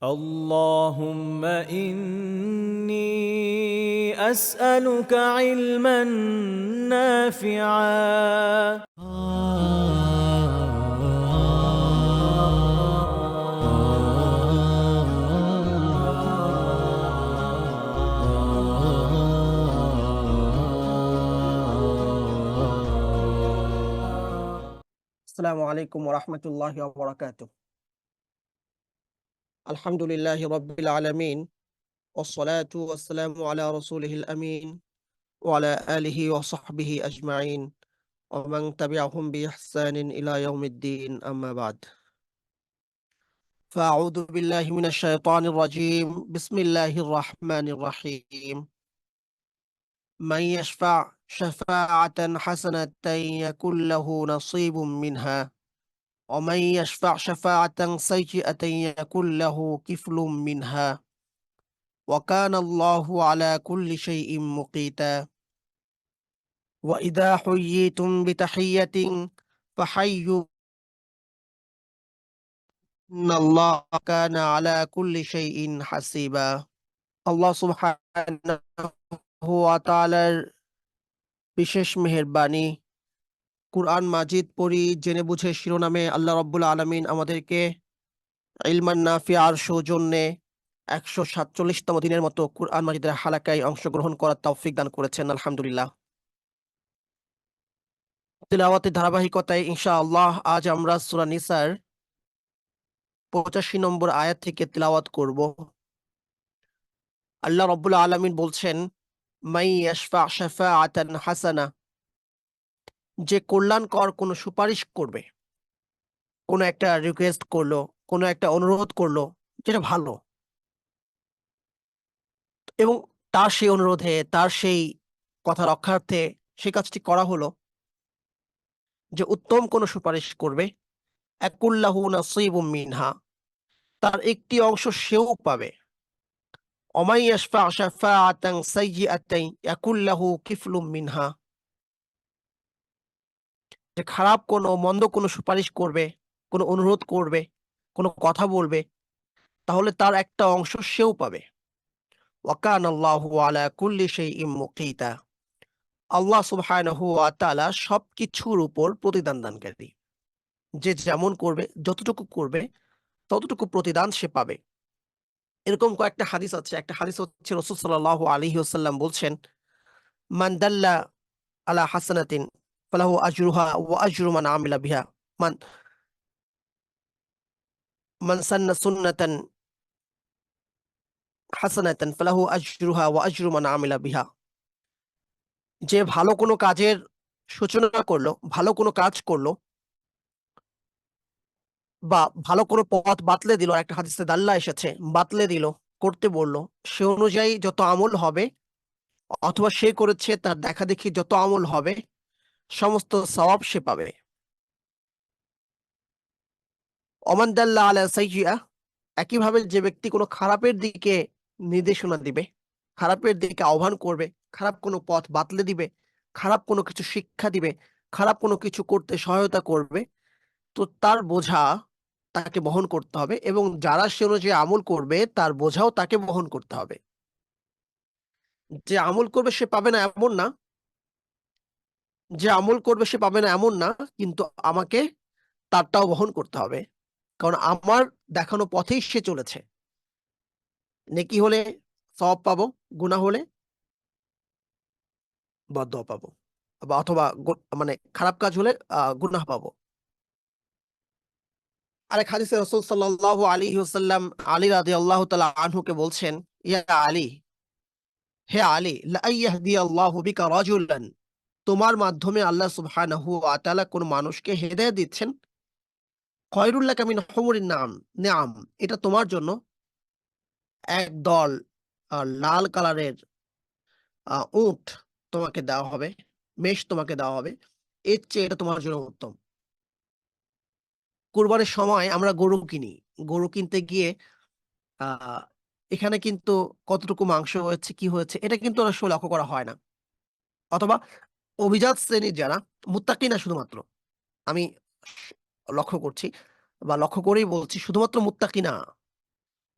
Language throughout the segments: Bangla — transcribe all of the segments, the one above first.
اللهم إني أسألك علما نافعا. আসসালামু আলাইকুম ওয়া রাহমাতুল্লাহি ওয়া বারাকাতুহু। আলহামদুলিল্লাহি রাব্বিল আলামিন ওয়াসসালাতু ওয়াসসালামু আলা রাসূলিহিল আমিন ওয়া আলা আলিহি ওয়া সাহবিহি আজমাইন ওয়া মান তাবি'আহুম বিইহসানিন ইলা ইয়াউমিদ্দিন আম্মা বা'দ। ফাআউযু বিল্লাহি মিনাশ শাইতানির রাজীম। বিসমিল্লাহির রাহমানির রাহিম। মান ইয়াশফা' শাফা'আতান হাসানাতান ইয়াকুল লাহু নাসীবুম মিনহা ومن يشفع شفاعة سيئة يكن له كفل منها وكان الله على كل شيء مقيتا وإذا حييتم بتحية فحيوا إن الله كان على كل شيء حسيبا আল্লাহ সুবহানাহু ওয়া তাআলার বিশেষ মেহেরবানি। কুরআন মাজিদ পড়ি জেনে বুঝে শিরোনামে আল্লাহ রাব্বুল আলামিন আমাদেরকে ইলমান নাফিআর সৌজন্যে ১৪৭তম দিনের মতো কুরআন মাজিদের হালাকায় অংশগ্রহণ করার তৌফিক দান করেছেন। আলহামদুলিল্লাহ। তিলাওয়াতের ধারাবাহিকতায় ইনশাআল্লাহ আজ আমরা সূরা নিসার ৮৫ নম্বর আয়াত থেকে তিলাওয়াত করব। আল্লাহ রাব্বুল আলামিন বলছেন, মাই ইয়াশফা শাফাআতান হাসানা, যে কল্যাণকর কোনো সুপারিশ করবে, কোনো একটা রিকোয়েস্ট করলো, কোনো একটা অনুরোধ করলো যেটা ভালো, এবং তার সেই অনুরোধে, তার সেই কথা রক্ষার্থে সেই কাজটি করা হলো যে উত্তম কোনো সুপারিশ করবে, ইয়াকুল্লাহু নাসীবুম মিনহা, তার একটি অংশ সেও পাবে। ওয়ামান ইয়াশফা শাফাআতান সাইয়্যিআতান ইয়াকুল লাহু কিফলুম মিনহা, যে খারাপ কোনো মন্দ কোনো সুপারিশ করবে, কোনো অনুরোধ করবে, কোনো কথা বলবে, তাহলে তার একটা অংশ সেও পাবে। ওয়া কানাল্লাহু আলা কুল্লি শাইইন মুকিতা, আল্লাহ সুবহানাহু ওয়া তাআলা সবকিছুর উপর প্রতিদান দানকারী। যে যেমন করবে, যতটুকু করবে ততটুকু প্রতিদান সে পাবে। এরকম কয়েকটা হাদিস আছে। একটা হাদিস হচ্ছে রাসূল সাল্লাল্লাহু আলাইহি ওয়াসাল্লাম বলছেন, মান দাল্লা আলা হাসানাতিন ফালাহু আজরুহা ওয়া আজরু মান আমিলা বিহা, মান মান সান্না সুন্নাতান হাসানাতান ফালাহু আজরুহা ওয়া আজরু মান আমিলা বিহা, যে ভালো কোনো কাজের সূচনা করলো, ভালো কোনো কাজ করলো, বা ভালো কোনো পথ বাতলে দিল, একটা হাদিসে দাল্লা এসেছে, বাতলে দিল, করতে বলল, সে অনুযায়ী যত আমল হবে, অথবা সে করেছে তার দেখাদেখি যত আমল হবে, সমস্ত সওয়াব সে পাবে। ওমান দাল্লা আলা সাইয়্যিআ, একইভাবে যে ব্যক্তি কোনো খারাপের দিকে নির্দেশনা দিবে, খারাপের দিকে আহ্বান করবে, খারাপ কোনো পথ বাতলে দিবে, খারাপ কোনো কিছু শিক্ষা দিবে, খারাপ কোনো কিছু করতে সহায়তা করবে, তো তার বোঝা তাকে বহন করতে হবে, এবং যারা সে অনুযায়ী আমল করবে তার বোঝাও তাকে বহন করতে হবে। যে আমল করবে সে পাবে না এমন না, যে আমল করবে সে পাবে না এমন না, কিন্তু আমাকে তারটাও বহন করতে হবে, কারণ আমার দেখানো পথেই সে চলেছে। নেকি হলে সওয়াব পাবো, গুনাহ হলে বদদোয়া পাবো, বা অথবা মানে খারাপ কাজ হলে গুনাহ পাবো। আরেক হাদিসে রাসূল সাল্লাল্লাহু আলাইহি ওয়াসাল্লাম আলী রাদিয়াল্লাহু তাআলা আনহুকে বলছেন, ইয়া আলী, হে আলী, লা ইয়াহদিয়াল্লাহু বিকা রাজুলান, তোমার মাধ্যমে আল্লাহ সুবহানাহু ওয়া তাআলা কোন মানুষকে হেদায়েত দিচ্ছেন, খয়রুল লাকা মিন হুমুরিন নিআম, এটা তোমার জন্য একদল লাল কালারের উট তোমাকে দেওয়া হবে, মেষ তোমাকে দেওয়া হবে, এর চেয়ে এটা তোমার জন্য উত্তম। কুরবানির সময় আমরা গরু কিনি। গরু কিনতে গিয়ে আ এখানে কিন্তু কতটুকু মাংস হয়েছে, কি হয়েছে, এটা কিন্তু অনেক সময় লক্ষ্য করা হয় না। অথবা অভিজাত শ্রেণীর যারা, মুত্তাকি না শুধুমাত্র, আমি স লক্ষ্য করছি বা লক্ষ্য করেই বলছি, শুধুমাত্র মুত্তাকি না,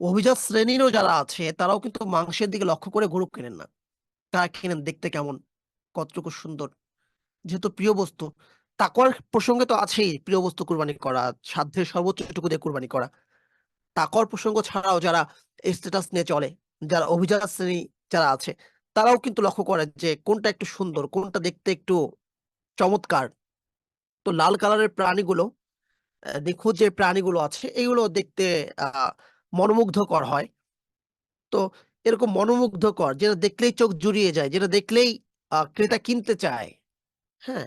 অভিজাত শ্রেণীরও যারা আছে তারাও কিন্তু মাংসের দিকে লক্ষ্য করে গরু কেনেন না। তারা কেনেন দেখতে কেমন, কতটুকু সুন্দর, যেহেতু প্রিয় বস্তু। তাকওয়ার প্রসঙ্গে তো আছেই প্রিয় বস্তু কুরবানি করা, সাধ্যের সর্বোচ্চটুকু দিয়ে কুরবানি করা। তাকওয়ার প্রসঙ্গ ছাড়াও যারা স্ট্যাটাস নিয়ে চলে, যারা অভিজাত শ্রেণী যারা আছে, তারাও কিন্তু লক্ষ্য করে যে কোনটা একটু সুন্দর, কোনটা দেখতে একটু চমৎকার। তো লাল কালারের প্রাণীগুলো, নিখুঁত যে প্রাণীগুলো আছে এগুলো দেখতে আহ মনোমুগ্ধকর হয়। তো এরকম মনোমুগ্ধকর যেটা দেখলেই চোখ জুড়িয়ে যায়, যেটা দেখলেই ক্রেতা কিনতে চায়, হ্যাঁ,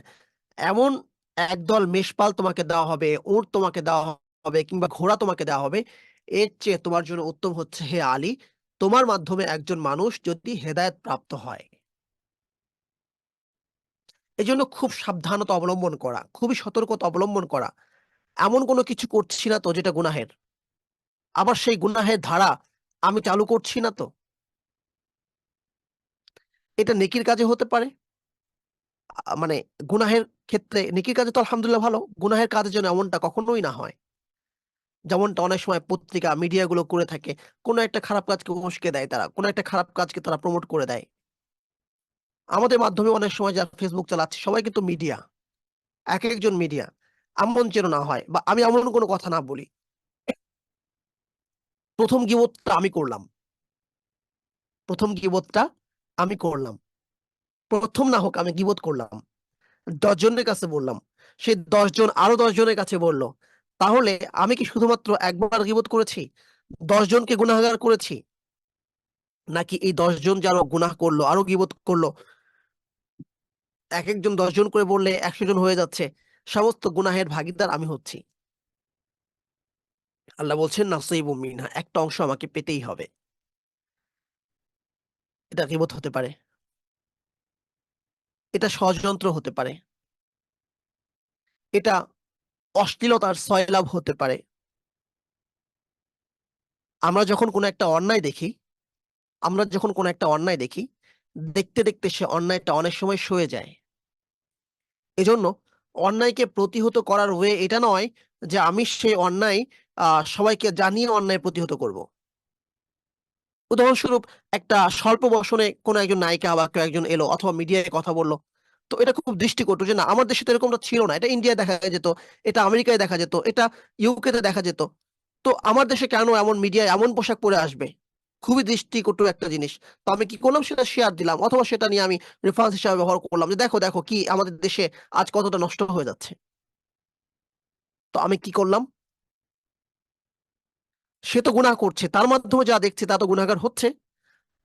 এমন একদল মেষপাল তোমাকে দেওয়া হবে, উট তোমাকে দেওয়া হবে, কিংবা ঘোড়া তোমাকে দেওয়া হবে। এর চেয়ে তোমার জন্য উত্তম হচ্ছে, হে আলী, তোমার মাধ্যমে একজন মানুষ যদি হেদায়েত প্রাপ্ত হয়। এজন্য খুব সাবধানতা অবলম্বন করা, খুবই সতর্কতা অবলম্বন করা। এমন কোনো কিছু করছি না তো যেটা গুনাহের, আবার সেই গুনাহের ধারা আমি চালু করছি না তো। এটা নেকির কাজে হতে পারে, মানে গুনাহের ক্ষেত্রে, নেকির কাজে তো আলহামদুলিল্লাহ ভালো, গুনাহের কাজের জন্য এমনটা কখনোই না হয়। যেমনটা অনেক সময় পত্রিকা মিডিয়া গুলো করে থাকে, কোনো একটা খারাপ কাজকে উস্কে দেয়, তারা কোনো একটা খারাপ কাজকে তারা প্রমোট করে দেয়। আমাদের মাধ্যমে অনেক সময় যারা ফেসবুক চালাচ্ছে সবাই কিন্তু মিডিয়া, এক একজন মিডিয়া। এমন যেন না হয়, বা আমি এমন কোনো কথা না বলি, প্রথম গীবতটা আমি করলাম, প্রথম গীবতটা আমি করলাম, প্রথম না হোক আমি গীবত করলাম, 10 জনের কাছে বললাম, সেই 10 জন আরো 10 জনের কাছে বলল, তাহলে আমি কি শুধুমাত্র একবার গীবত করেছি, 10 জনকে গুনাহগার করেছি? নাকি এই 10 জন যারা গুনাহ করলো আরো গীবত করলো, এক একজন 10 জন করে বললে 100 জন হয়ে যাচ্ছে, সমস্ত গুনাহের ভাগীদার আমি হচ্ছি? আল্লাহ বলছেন নাসিবুম মিনহা, একটা অংশ আমাকে পেতেই হবে। এটা গীবত হতে পারে, এটা ষড়যন্ত্র হতে পারে, এটা অশ্লীলতার সয়লাব হতে পারে। আমরা যখন কোনো একটা অন্যায় দেখি, আমরা যখন কোনো একটা অন্যায় দেখি, দেখতে দেখতে সে অন্যায়টা অনেক সময় সয়ে যায়। এজন্য অন্যায়কে প্রতিহত করার ওয়ে এটা নয় যে আমি সেই অন্যায় সবাইকে জানিয়ে অন্যায় প্রতিহত করব। উদাহরণস্বরূপ, একটা স্বল্প বসনে কোনো একজন নায়িকা বা কেউ একজন এলো অথবা মিডিয়ায় কথা বললো, তো এটা খুব দৃষ্টিকটু যে না, আমার দেশে তো এরকমটা ছিল না, এটা ইন্ডিয়ায় দেখা যেত, এটা আমেরিকায় দেখা যেত, এটা ইউকে তে দেখা যেত, তো আমার দেশে কেন এমন মিডিয়ায় এমন পোশাক পরে আসবে? খুবই দৃষ্টিকটু একটা জিনিস। তো আমি কি করলাম, সেটা শেয়ার দিলাম, অথবা সেটা নিয়ে আমি রেফারেন্স হিসেবে ব্যবহার করলাম যে দেখো দেখো কি আমাদের দেশে আজ কতটা নষ্ট হয়ে যাচ্ছে। তো আমি কি করলাম, সে তো গুনাহ করছে, তার মাধ্যমে যা দেখছে তা তো গুনাহগার হচ্ছে,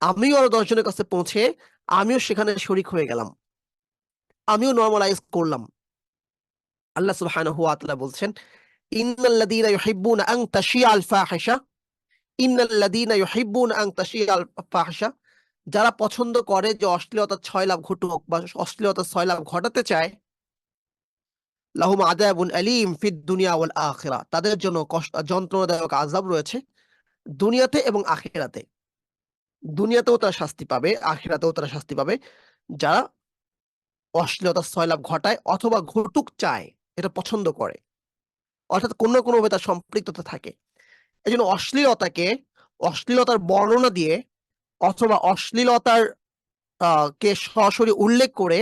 আমিও আরো 10 জনের কাছে পৌঁছে আমিও সেখানে শরিক হয়ে গেলাম, আমিও নরমালাইজ করলাম। আল্লাহ সুবহানাহু ওয়া তাআলা বলছেন, ইন্নাল্লাযীনা ইউহিব্বুনা আন তাশিয়াল ফাহিশা, ইন্নাল্লাযীনা ইউহিব্বুনা আন তাশিয়াল ফাহিশা, যারা পছন্দ করে যে অশ্লীলতার ছয়লাভ ঘটুক বা অশ্লীলতার ছয়লাভ ঘটাতে চায়, লাহুম আযাবুন আলীম ফিদ দুনিয়া ওয়াল আখিরাহ, তাদের জন্য কষ্ট যন্ত্রণাদায়ক আযাব রয়েছে দুনিয়াতে এবং আখিরাতে। দুনিয়াতেও তারা শাস্তি পাবে, আখিরাতেও তারা শাস্তি পাবে, যারা অশ্লীলতার ছয়লাভ ঘটায় অথবা ঘটুক চায়, এটা পছন্দ করে, অর্থাৎ কোনো না কোনোভাবে তার সম্পৃক্ততা থাকে। এজন্য অশ্লীলতাকে, অশ্লীলতার বর্ণনা দিয়ে অথবা অশ্লীলতার কে সরাসরি উল্লেখ করে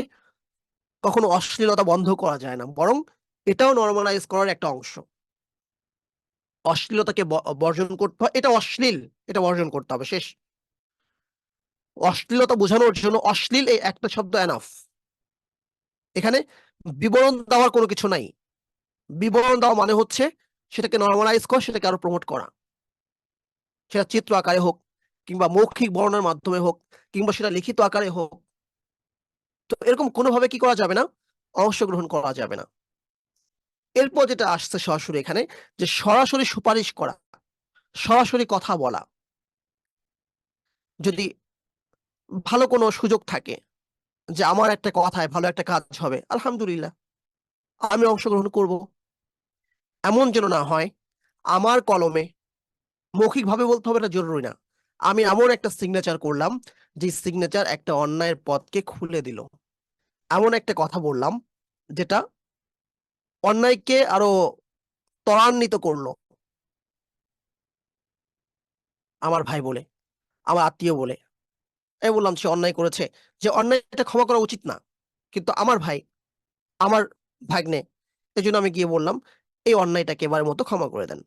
কখনো অশ্লীলতা বন্ধ করা যায় না, বরং এটাও নরমালাইজ করার একটা অংশ। অশ্লীলতাকে বর্জন করতে হয়, এটা অশ্লীল, এটা বর্জন করতে হবে, শেষ। অশ্লীলতা বোঝানোর জন্য অশ্লীল এই একটা শব্দ এনাফ। এখানে বিবরণ দেওয়ার কোনো কিছু নাই। বিবরণ দেওয়া মানে হচ্ছে সেটাকে নরমালাইজ করা, সেটাকে আরো প্রমোট করা, সেটা চিত্র আকারে হোক, কিংবা মৌখিক বর্ণনার মাধ্যমে হোক, কিংবা সেটা লিখিত আকারে হোক। তো এরকম কোনোভাবে কি করা যাবে না, অংশগ্রহণ করা যাবে না। এরপর যেটা আসছে সরাসরি এখানে, যে সরাসরি সুপারিশ করা, সরাসরি কথা বলা, যদি ভালো কোনো সুযোগ থাকে যে আমার একটা কথায় ভালো একটা কাজ হবে, আলহামদুলিল্লাহ, আমি অংশগ্রহণ করব। এমন যেন না হয় আমার কলমে, মৌখিকভাবে বলতে হবে এটা জরুরি না, আমি এমন একটা সিগনেচার করলাম যে সিগনেচার একটা অন্যায়ের পথকে খুলে দিল, এমন একটা কথা বললাম যেটা অন্যায়কে আরো ত্বরান্বিত করলো। আমার ভাই বলে, আমার আত্মীয় বলে। আমি বললাম সে অন্যায় করেছে, যে অন্যায়টা ক্ষমা করা উচিত না, কিন্তু আমার ভাই, আমার ভাগ্নে, এই জন্য আমি গিয়ে বললাম এই অন্যায়টাকে এবারের মতো ক্ষমা করে দেন।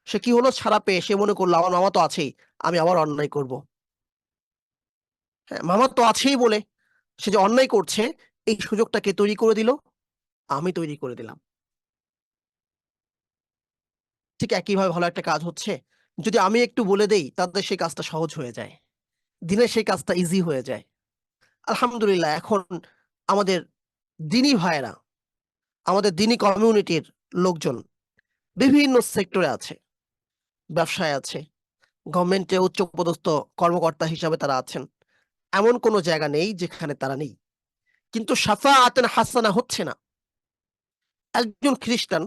সে কি হলো, ছাড়া পেয়ে সে মনে করলো আমার মামা তো আছেই, আমি আবার অন্যায় করব। হ্যাঁ, মামা তো আছেই বলে সে যে অন্যায় করছে, এই সুযোগটাকে তৈরি করে দিল, আমি তৈরি করে দিলাম। ঠিক একইভাবে ভালো একটা কাজ হচ্ছে, যদি আমি একটু বলে দেই তাদের সেই কাজটা সহজ হয়ে যায়, দিনের সেই কাজটা ইজি হয়ে যায়। আলহামদুলিল্লাহ, এখন আমাদের দিনী ভাইয়েরা, আমাদের দিনী কমিউনিটির লোকজন বিভিন্ন সেক্টরে আছে, ব্যবসায় আছে, গভর্নমেন্টে উচ্চপদস্থ কর্মকর্তা হিসাবে তারা আছেন। এমন কোনো জায়গা নেই যেখানে তারা নেই, কিন্তু শাফাআতুন হাসানা হচ্ছে না। একজন খ্রিস্টান,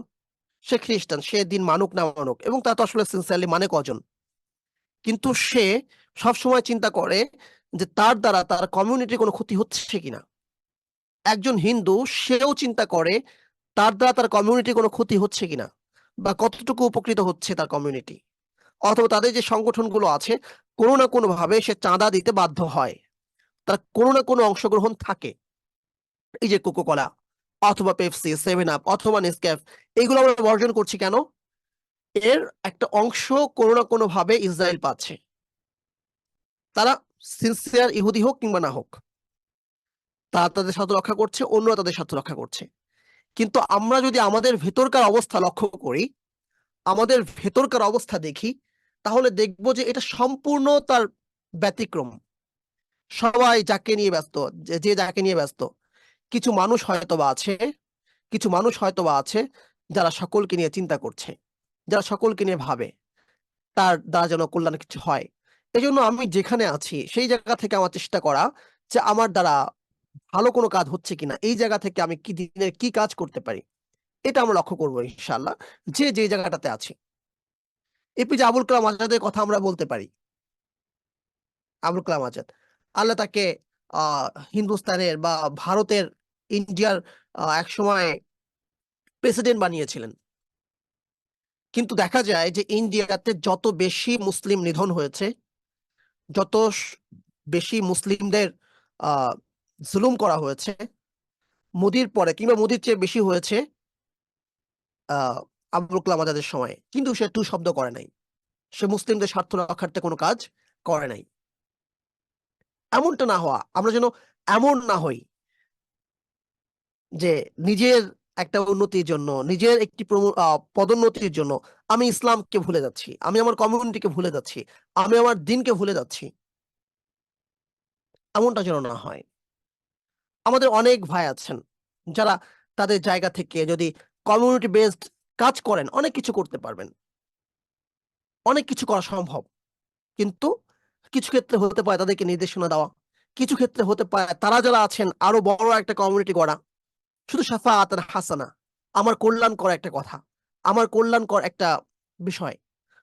সে খ্রিস্টান, সে দিন মানুক না মানুক, এবং তা তো আসলে সিনসিয়ারলি মানে কজন, কিন্তু সে সব সময় চিন্তা করে যে তার দ্বারা তার কমিউনিটির কোনো ক্ষতি হচ্ছে কিনা। একজন হিন্দু, সেও চিন্তা করে তার দ্বারা তার কমিউনিটির কোনো ক্ষতি হচ্ছে কিনা, বা কতটুকু উপকৃত হচ্ছে তার কমিউনিটি, অথবা তাদের যে সংগঠনগুলো আছে কোনো না কোনো ভাবে সে চাঁদা দিতে বাধ্য হয়, তার কোনো না কোনো অংশগ্রহণ থাকে। এই যে কোকোকলা অথবা পেপসি, সেভেন আপ অথবা নেসক্যাফ, এগুলো আমরা বর্জন করছি কেন? এর একটা অংশ কোনো না কোনো ভাবে ইসরায়েল পাচ্ছে, তারা সিনসিয়ার ইহুদি হোক কিংবা না হোক, তারা তাদের স্বার্থ রক্ষা করছে, অন্যরা তাদের স্বার্থ রক্ষা করছে। কিন্তু আমরা যদি আমাদের ভেতরকার অবস্থা লক্ষ্য করি, আমাদের ভেতরকার অবস্থা দেখি, তাহলে দেখব যে এটা সম্পূর্ণ তার ব্যতিক্রম। সবাই যাকে নিয়ে ব্যস্ত, যে যাকে নিয়ে ব্যস্ত। কিছু মানুষ হয়তোবা আছে, কিছু মানুষ হয়তোবা আছে যারা সকলকে নিয়ে চিন্তা করছে, যারা সকলকে নিয়ে ভাবে তার দ্বারা যেন কল্যাণ কিছু হয়। এই জন্য আমি যেখানে আছি সেই জায়গা থেকে আমার চেষ্টা করা যে আমার দ্বারা ভালো কোনো কাজ হচ্ছে কিনা, এই জায়গা থেকে আমি কি দিনের কি কাজ করতে পারি, এটা আমরা লক্ষ্য করবো ইনশাআল্লাহ, যে যে জায়গাটাতে আছি। এপিজে আবুল কালাম আজাদের কথা আমরা বলতে পারি। আবুল কালাম আজাদ, আল্লাহ তাকে আহ হিন্দুস্তানের বা ভারতের, ইন্ডিয়ার এক সময় প্রেসিডেন্ট বানিয়েছিলেন। কিন্তু দেখা যায় যে ইন্ডিয়াতে যত বেশি মুসলিম নিধন হয়েছে, যত বেশি মুসলিমদের আহ জুলুম করা হয়েছে, মোদির পরে কিংবা মোদির চেয়ে বেশি হয়েছে আহ আবুল কালাম আজাদের সময়, কিন্তু সে টু শব্দ করে নাই, সে মুসলিমদের স্বার্থ রক্ষার্থে কোনো কাজ করে নাই। এমনটা না হওয়া, আমরা যেন এমন না হই যে নিজের একটা উন্নতির জন্য, নিজের একটি পদোন্নতির জন্য আমি ইসলামকে ভুলে যাচ্ছি, আমি আমার কমিউনিটিকে ভুলে যাচ্ছি, আমি আমার দিনকে ভুলে যাচ্ছি। এমনটা যেন না হয়। আমাদের অনেক ভাই আছেন যারা তাদের জায়গা থেকে যদি কমিউনিটি বেসড কাজ করেন, অনেক কিছু করতে পারবেন, অনেক কিছু করা সম্ভব। কিন্তু কিছু ক্ষেত্রে হতে পারে তাদেরকে নির্দেশনা দেওয়া, কিছু ক্ষেত্রে হতে পারে তারা যারা আছেন আরো বড় একটা কমিউনিটি গড়া, শুধু শাফাআত হাসানা, আমার কল্যাণ করা একটা কথা, আমার কল্যাণ কর একটা বিষয়।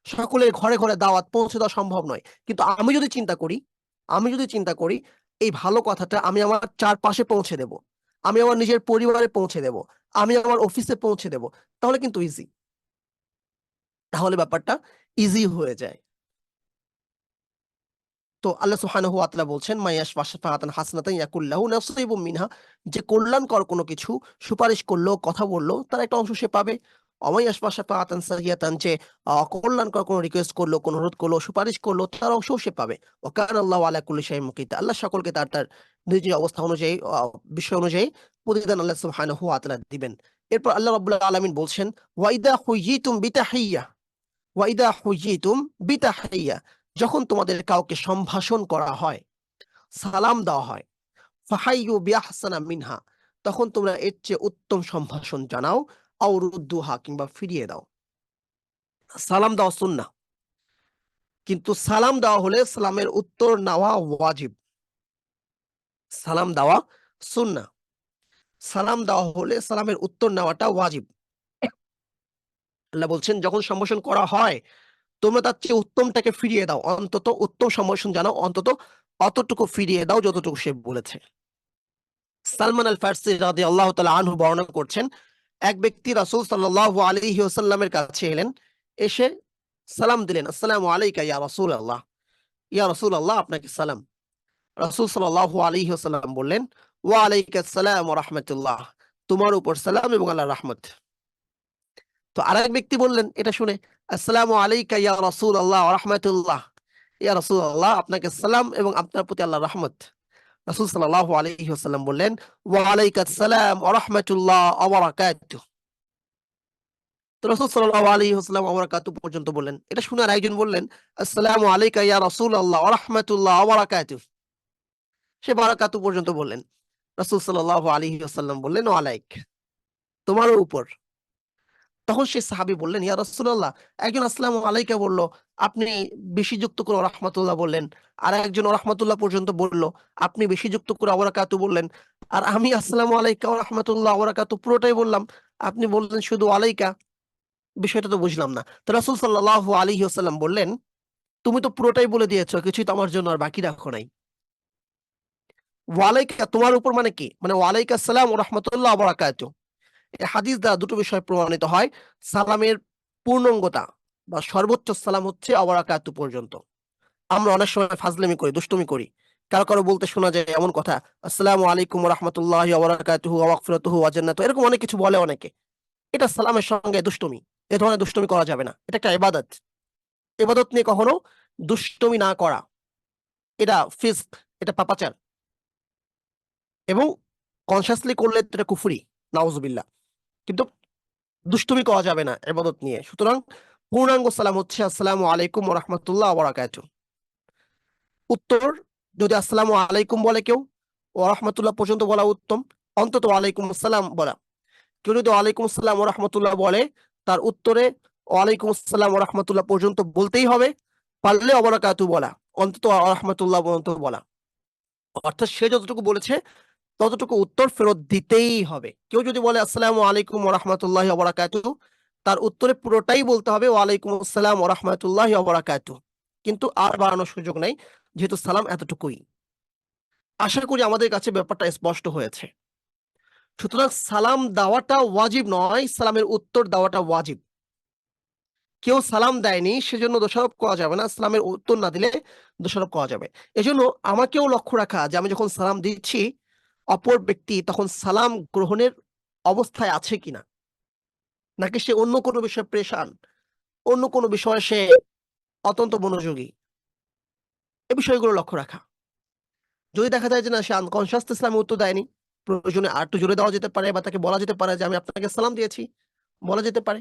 সকলের ঘরে ঘরে দাওয়াত পৌঁছে দেওয়া সম্ভব নয়, কিন্তু আমি যদি চিন্তা করি, আমি যদি চিন্তা করি এই ভালো কথাটা আমি আমার চারপাশে পৌঁছে দেব, আমি আমার নিজের পরিবারে পৌঁছে দেব, আমি আমার অফিসে পৌঁছে দেব, তাহলে কিন্তু ইজি, তাহলে ব্যাপারটা ইজি হয়ে যায়। তো আল্লাহ সুবহানাহু ওয়া তাআলা বলছেন মাইয়াশফা শাফাআতান হাসানাতান ইয়াকুল লাহু নাসীবুম মিনহা, যে কল্যাণকর কোনো কিছু সুপারিশ করলো, কথা বললো, তার একটা অংশ সে পাবে। অমাইয়াশফা শাফাআতান সাইয়্যাতান, যে অকল্যাণকর কোনো রিকোয়েস্ট করলো, কোনো অনুরোধ করলো, সুপারিশ করলো, তার অংশও সে পাবে। ওয়া কানা আল্লাহু আলা কুল্লি শাইইন মুকিতা, আল্লাহ সকলকে তার তার নিজ নিজ অবস্থা অনুযায়ী, বিষয় অনুযায়ী প্রতিদান আল্লাহ সুবহানাহু ওয়া তাআলা দিবেন। এরপর আল্লাহ রাব্বুল আলামিন বলছেন ওয়া ইদা হুয়িতুম বিতাহিয়্যা, ওয়াইদা হুইয়িতুম বিতাহিয়্যা, যখন তোমাদের কাউকে সম্ভাষণ করা হয়, সালাম দেওয়া হয়, ফাহাইয়ু বিআহসানা মিনহা, তখন তোমরা এর চেয়ে উত্তম সম্ভাষণ জানাও, আও রুদ্দুহা, কিংবা ফিরিয়ে দাও। সালাম দেওয়া সুন্নাহ, কিন্তু সালাম দেওয়া হলে সালামের উত্তর নেওয়া ওয়াজিব। সালাম দেওয়া সুন্নাহ, সালাম দেওয়া হলে সালামের উত্তর নেওয়াটা ওয়াজিব। আল্লাহ বলছেন যখন সম্ভাষণ করা হয় তোমরা তার চেয়ে উত্তমটাকে ফিরিয়ে দাও, অন্তত উত্তম সম্ভাষণ জানাও, অন্তত অতটুকু ফিরিয়ে দাও যতটুকু সে বলেছে। সালমান আল ফারসি রাদিয়াল্লাহু তাআলা আনহু বর্ণনা করছেন, এক ব্যক্তি রাসূল সাল্লাল্লাহু আলাইহি ওয়াসাল্লামের কাছে এলেন, এসে সালাম দিলেন, আসসালামু আলাইকা ইয়া রাসূলুল্লাহ, ইয়া রাসূলুল্লাহ আপনাকে সালাম। রাসূল সাল্লাল্লাহু আলাইহি ওয়াসাল্লাম বললেন, ওয়া আলাইকাস সালাম ওয়া রাহমাতুল্লাহ, তোমার উপর সালাম এবং আল্লাহর রহমত। তো আরেক ব্যক্তি বললেন এটা শুনে, আসসালামু আলাইকা ইয়া রাসূলুল্লাহ ওয়া রাহমাতুল্লাহ, ইয়া রাসূলুল্লাহ আপনাকে সালাম এবং আপনার প্রতি আল্লাহর রহমত। রাসূল সাল্লাল্লাহু আলাইহি ওয়াসাল্লাম বললেন, ওয়া আলাইকাস সালাম ওয়া রাহমাতুল্লাহ ওয়া বারাকাতুহু। তো রাসূল সাল্লাল্লাহু আলাইহি ওয়াসাল্লাম ওয়া বারাকাতুহু পর্যন্ত বললেন। এটা শুনে আরেকজন বললেন, আসসালামু আলাইকা ইয়া রাসূলুল্লাহ ওয়া রাহমাতুল্লাহ ওয়া বারাকাতুহু। সে বারাকাতু পর্যন্ত বললেন। রাসূল সাল্লাল্লাহু আলাইহি ওয়াসাল্লাম বললেন, ওয়া আলাইক, তোমারও উপর। তখন সেই সাহাবী বললেন, ইয়া রাসূলুল্লাহ, একজন আসসালামু আলাইকা বলল, আপনি বেশি যুক্ত করে রাহমাতুল্লাহ বললেন। আর একজন রাহমাতুল্লাহ পর্যন্ত বলল, আপনি বেশি যুক্ত করে ওয়া বারাকাতু বললেন। আর আমি আসসালামু আলাইকা ওয়া রাহমাতুল্লাহ ওয়া বারাকাতু পুরোটাই বললাম, আপনি বললেন শুধু আলাইকা। বিষয়টা তো বুঝলাম না। তো রাসূল সাল্লাল্লাহু আলাইহি ওয়াসাল্লাম বললেন, তুমি তো পুরোটাই বলে দিয়েছো, কিছুই তো আমার জন্য আর বাকি রাখো নাই। ওয়ালাইকা তোমার উপর মানে কি? মানে ওয়ালাইকা আসসালাম ওয়া রাহমাতুল্লাহ ওয়া বারাকাতুহু। এই হাদিস দ্বারা দুটো বিষয় প্রমাণিত হয়। সালামের পূর্ণাঙ্গতা বা সর্বোচ্চ সালাম হচ্ছে ওয়া বারাকাতু পর্যন্ত। আমরা অনেক সময় ফাজলামি করি, দুষ্টুমি করি। কারো কারো বলতে শোনা যায় এমন কথা, আসসালামু আলাইকুম ওয়া রাহমাতুল্লাহি ওয়া বারাকাতুহু ওয়া মাগফিরাতুহু ওয়া জান্নাতুহু, এরকম অনেক কিছু বলে অনেকে। এটা সালামের সঙ্গে দুষ্টুমি। এ ধরনের দুষ্টুমি করা যাবে না। এটা একটা ইবাদত। ইবাদত নিয়ে কখনো দুষ্টুমি না করা, এটা ফিসক, এটা পাপাচার, এবং কনসিয়াসলি করলে এটা কুফরি, নাউজুবিল্লাহ। কিন্তু দুষ্টুমি করা যাবে না ইবাদত নিয়ে। সুতরাং পূর্ণাঙ্গ সালাম হচ্ছে আসসালামু আলাইকুম ওয়া রাহমাতুল্লাহ ওয়া বারাকাতুহু। উত্তর, যদি আসসালামু আলাইকুম বলে কেউ, ওয়া রাহমাতুল্লাহ পর্যন্ত বলা উত্তম, অন্তত ওয়ালাইকুম আসসালাম বলা। কেউ যদি ওয়ালাইকুম আসসালাম ওয়া রাহমাতুল্লাহ বলে, তার উত্তরে ওয়ালাইকুম আসসালাম ওয়া রাহমাতুল্লাহ পর্যন্ত বলতেই হবে, পারলে ওয়া বারাকাতুহু বলা, অন্তত ওয়া রাহমাতুল্লাহ পর্যন্ত বলা। অর্থাৎ সে যতটুকু বলেছে ততটুকু উত্তর ফেরত দিতেই হবে। কেউ যদি বলে আসসালামু আলাইকুম ওয়া রাহমাতুল্লাহি ওয়া বারাকাতুহু, তার উত্তরে পুরোটাই বলতে হবে ওয়া আলাইকুম আসসালাম ওয়া রাহমাতুল্লাহি ওয়া বারাকাতুহু। কিন্তু আর বাড়ানোর সুযোগ নাই, যেহেতু সালাম এতটুকুই। আশা করি আমাদের কাছে ব্যাপারটা স্পষ্ট হয়েছে। সুতরাং সালাম দেওয়াটা ওয়াজিব নয়, সালামের উত্তর দেওয়াটা ওয়াজিব। কেউ সালাম দেয়নি সেজন্য দোষারোপ করা যাবে না, সালামের উত্তর না দিলে দোষারোপ করা যাবে। এজন্য আমাকেও লক্ষ্য রাখা যে আমি যখন সালাম দিচ্ছি, অপর ব্যক্তি তখন সালাম গ্রহণের অবস্থায় আছে কিনা, নাকি সে অন্য কোনো বিষয়ে প্রেশান, অন্য কোনো বিষয়ে সে অত্যন্ত মনোযোগী, এই বিষয়গুলো লক্ষ্য রাখা। যদি দেখা যায় যে না, সে আনকনসিয়াস ইসলামে উত্তর দেয়নি, প্রয়োজনে আর একটু জোরে দেওয়া যেতে পারে, বা তাকে বলা যেতে পারে যে আমি আপনাকে সালাম দিয়েছি, বলা যেতে পারে।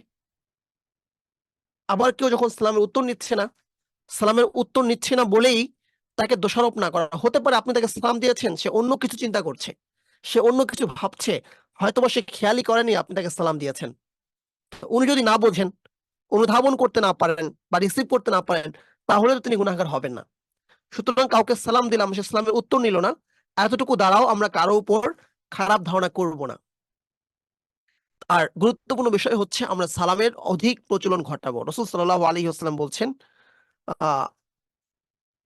আবার কেউ যখন সালামের উত্তর নিচ্ছে না, সালামের উত্তর নিচ্ছে না বলেই তাকে দোষারোপ না করা। হতে পারে আপনি তাকে সালাম দিয়েছেন, সে অন্য কিছু চিন্তা করছে, সে অন্য কিছু ভাবছে, হয়তোবা সে খেয়ালই করেনি আপনি তাকে সালাম দিয়েছেন। উনি যদি না বোঝেন, অনুধাবন করতে না পারেন বা রিসিভ করতে না পারেন, তাহলে তো তিনি গুনাহগার হবেন না। সুতরাং কাউকে সালাম দিলাম, সে সালামের উত্তর নিল না, এতটুকু দ্বারাও আমরা কারো উপর খারাপ ধারণা করব না। আর গুরুত্বপূর্ণ বিষয় হচ্ছে আমরা সালামের অধিক প্রচলন ঘটাবো। রাসূল সাল্লাল্লাহু আলাইহি ওয়াসাল্লাম বলছেন, আহ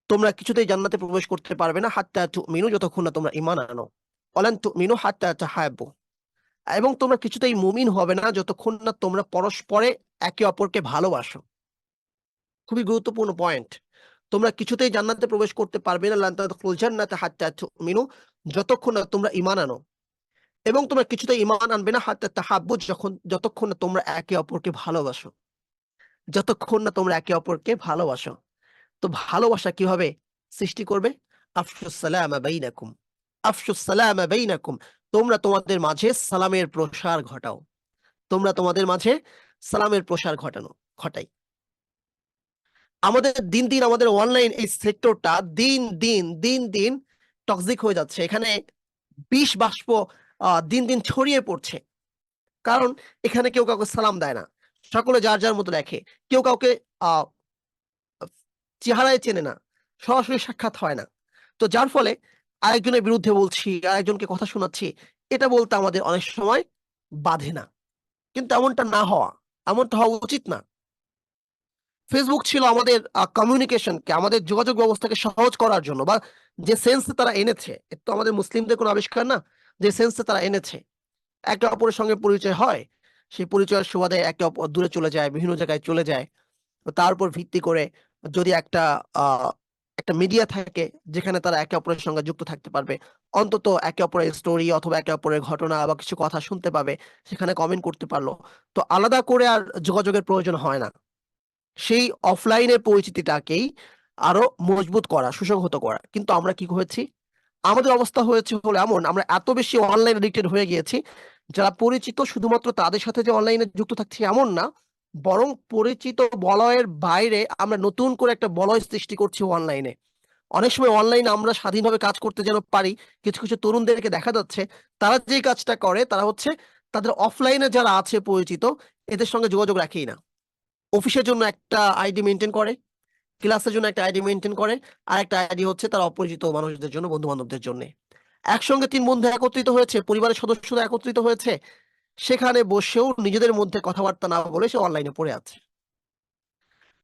তোমরা কিছুতেই জান্নাতে প্রবেশ করতে পারবে না হাত্তা তুমিনু, যতক্ষণ না তোমরা ঈমান আনো। ওয়ালান তুমিনু হাত্তা তাহাব্বু, এবং তোমরা কিছুতেই মুমিন হবে না যতক্ষণ না তোমরা পরস্পরে একে অপরকে ভালোবাসো। খুবই গুরুত্বপূর্ণ পয়েন্ট। তোমরা কিছুতেই জান্নাতে প্রবেশ করতে পারবে না, লান তাদখুলুল জান্নাতা হাত্তা তুমিনু, যতক্ষণ না তোমরা ঈমান আনো। এবং তোমরা কিছুতেই ঈমান আনবে না হাত্তা তাহাব্বু, যতক্ষণ না তোমরা একে অপরকে ভালোবাসো। যতক্ষণ না তোমরা একে অপরকে ভালোবাসো। তো ভালোবাসা কিভাবে সৃষ্টি করবে? আফশুস সালামা বাইনাকুম, আফশুস সালামা বাইনাকুম, তোমরা তোমাদের মাঝে সালামের প্রসার ঘটাও। তোমরা তোমাদের মাঝে সালামের প্রসার ঘটাই। আমাদের দিন দিন আমাদের অনলাইন এই সেক্টরটা দিন দিন টক্সিক হয়ে যাচ্ছে। এখানে বিষ বাষ্প দিন দিন ছড়িয়ে পড়ছে। কারণ এখানে কেউ কাউকে সালাম দেয় না, সকলে যার যার মতো দেখে। কেউ কাউকে আহ চেহারায় চেনে না, সরাসরি সাক্ষাৎ হয় না। তো যার ফলে আরেকজনের বিরুদ্ধে বলছি, আরেকজনকে কথা শোনাচ্ছি, এটা বলতে আমাদের অনেক সময় বাধে না। কিন্তু এমনটা হওয়া উচিত না। ফেসবুক ছিল আমাদের কমিউনিকেশনকে, আমাদের যোগাযোগ ব্যবস্থাকে সহজ করার জন্য, বা যে সেন্সে তারা এনেছে, এটা তো আমাদের মুসলিমদের কোনো আবিষ্কার না। যে সেন্সে তারা এনেছে, একে অপরের সঙ্গে পরিচয় হয়, সেই পরিচয়ের সুবাদে একে অপর দূরে চলে যায়, বিভিন্ন জায়গায় চলে যায়। তার উপর ভিত্তি করে যদি একটা মিডিয়া থাকে যেখানে তারা একে অপরের সঙ্গে যুক্ত থাকতে পারবে, অন্তত একে অপরের স্টোরি অথবা একে অপরের ঘটনা বা কিছু কথা শুনতে পাবে, সেখানে কমেন্ট করতে পারলো, তো আলাদা করে আর যোগাযোগের প্রয়োজন হয় না। সেই অফলাইনের পরিচিতিটাকেই আরো মজবুত করা, সুসংহত করা। কিন্তু আমরা কি হয়েছি, আমাদের অবস্থা হয়েছে হলো এমন, আমরা এত বেশি অনলাইন এডিক্টেড হয়ে গিয়েছি, যারা পরিচিত শুধুমাত্র তাদের সাথে যে অনলাইনে যুক্ত থাকছে এমন না, বরং পরিচিত বলয়ের বাইরে আমরা নতুন করে একটা বলয় সৃষ্টি করছি অনলাইনে। অনেক সময় অনলাইনে আমরা স্বাধীনভাবে কাজ করতে যেন পারি, কিছু কিছু তরুণদেরকে দেখা যাচ্ছে তারা যে কাজটা করে তারা হচ্ছে তাদের অফলাইনে যারা আছে পরিচিত এদের সঙ্গে যোগাযোগ রাখেই না। অফিসের জন্য একটা আইডি মেনটেন করে, ক্লাসের জন্য একটা আইডি মেনটেন করে, আর একটা আইডি হচ্ছে তার অপরিচিত মানুষদের জন্য, বন্ধু বান্ধবদের জন্য। একসঙ্গে 3 বন্ধু একত্রিত হয়েছে, পরিবারের সদস্যরা একত্রিত হয়েছে, সেখানে বসেও নিজেদের মধ্যে কথাবার্তা না বলে সে অনলাইনে পড়ে আছে।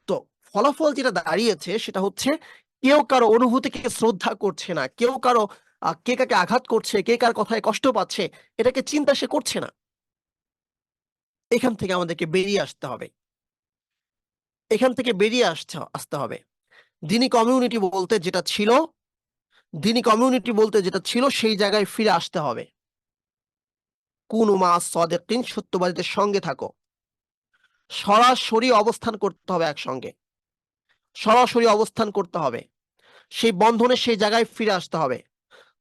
তো ফলাফল যেটা দাঁড়িয়েছে সেটা হচ্ছে কেউ কারো অনুভূতিকে শ্রদ্ধা করছে না, কেউ কারো কে কাকে আঘাত করছে, কে কার কথায় কষ্ট পাচ্ছে, এটাকে চিন্তা সে করছে না। এখান থেকে আমাদেরকে বেরিয়ে আসতে হবে, এখান থেকে বেরিয়ে আসতে হবে। দিনী কমিউনিটি বলতে যেটা ছিল, দিনী কমিউনিটি বলতে যেটা ছিল সেই জায়গায় ফিরে আসতে হবে। কুনু মা সাদিকিন, সত্যবাদীদের সঙ্গে থাকো। সরাসরি অবস্থান করতে হবে একসঙ্গে, সরাসরি অবস্থান করতে হবে, সেই বন্ধনে সেই জায়গায় ফিরে আসতে হবে।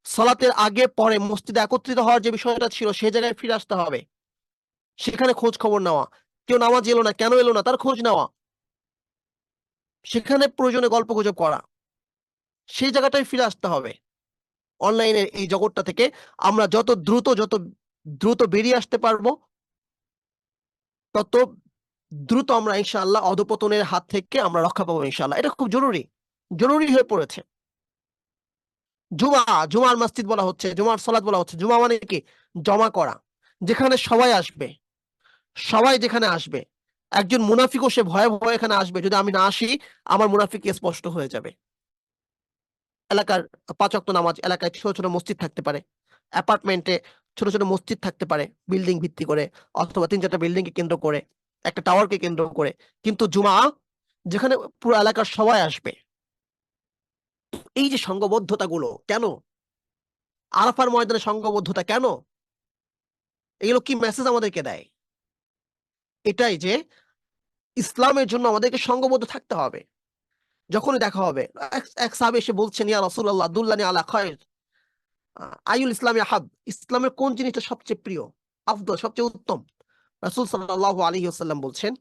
সালাতের আগে পরে মসজিদে একত্রিত হওয়ার যে বিষয়টা ছিল সেই জায়গায় ফিরে আসতে হবে, সেখানে খোঁজ খবর নেওয়া, কেউ নামাজ এলো না কেন এলো না তার খোঁজ নেওয়া, সেখানে প্রয়োজনে গল্প গুজব করা, সেই জায়গাটায় ফিরে আসতে হবে। অনলাইনের এই জগৎটা থেকে আমরা যত দ্রুত বেরিয়ে আসতে পারবো, তত দ্রুত আমরা ইনশাআল্লাহ অধপতনের হাত থেকে আমরা রক্ষা পাবো ইনশাআল্লাহ। এটা খুব জরুরি, জরুরি হয়ে পড়েছে। জুমার মসজিদ বলা হচ্ছে, জুমার সালাত বলা হচ্ছে। জুমা মানে কি? জমা করা, যেখানে সবাই আসবে, সবাই যেখানে আসবে। একজন মুনাফিকও সে ভয়ে ভয়ে এখানে আসবে, যদি আমি না আসি আমার মুনাফিক স্পষ্ট হয়ে যাবে। এলাকার 5 ওয়াক্ত নামাজ, এলাকায় ছোট ছোট মসজিদ থাকতে পারে, অ্যাপার্টমেন্টে ছোট ছোট মসজিদ থাকতে পারে বিল্ডিং ভিত্তি করে, অথবা 3-4টা বিল্ডিং কে কেন্দ্র করে, একটা টাওয়ারকে কেন্দ্র করে। কিন্তু জুমা যেখানে পুরো এলাকার সবাই আসবে। এই যে সংঘবদ্ধতা গুলো কেন, আরাফার ময়দানে সংঘবদ্ধতা কেন, এগুলো কি মেসেজ আমাদেরকে দেয়? এটাই যে ইসলামের জন্য আমাদেরকে সংঘবদ্ধ থাকতে হবে। যখনই দেখা হবে, এক সাহাবী এসে বলছেন, ইয়া রাসূলুল্লাহ দুল্লানি আলা খায়র, আইউল ইসলামী আহাব, ইসলামের কোন জিনিসটা সবচেয়ে প্রিয়, আফদল, সবচেয়ে উত্তম? রাসূল সাল্লাল্লাহু আলাইহি ওয়াসাল্লাম বলছেন,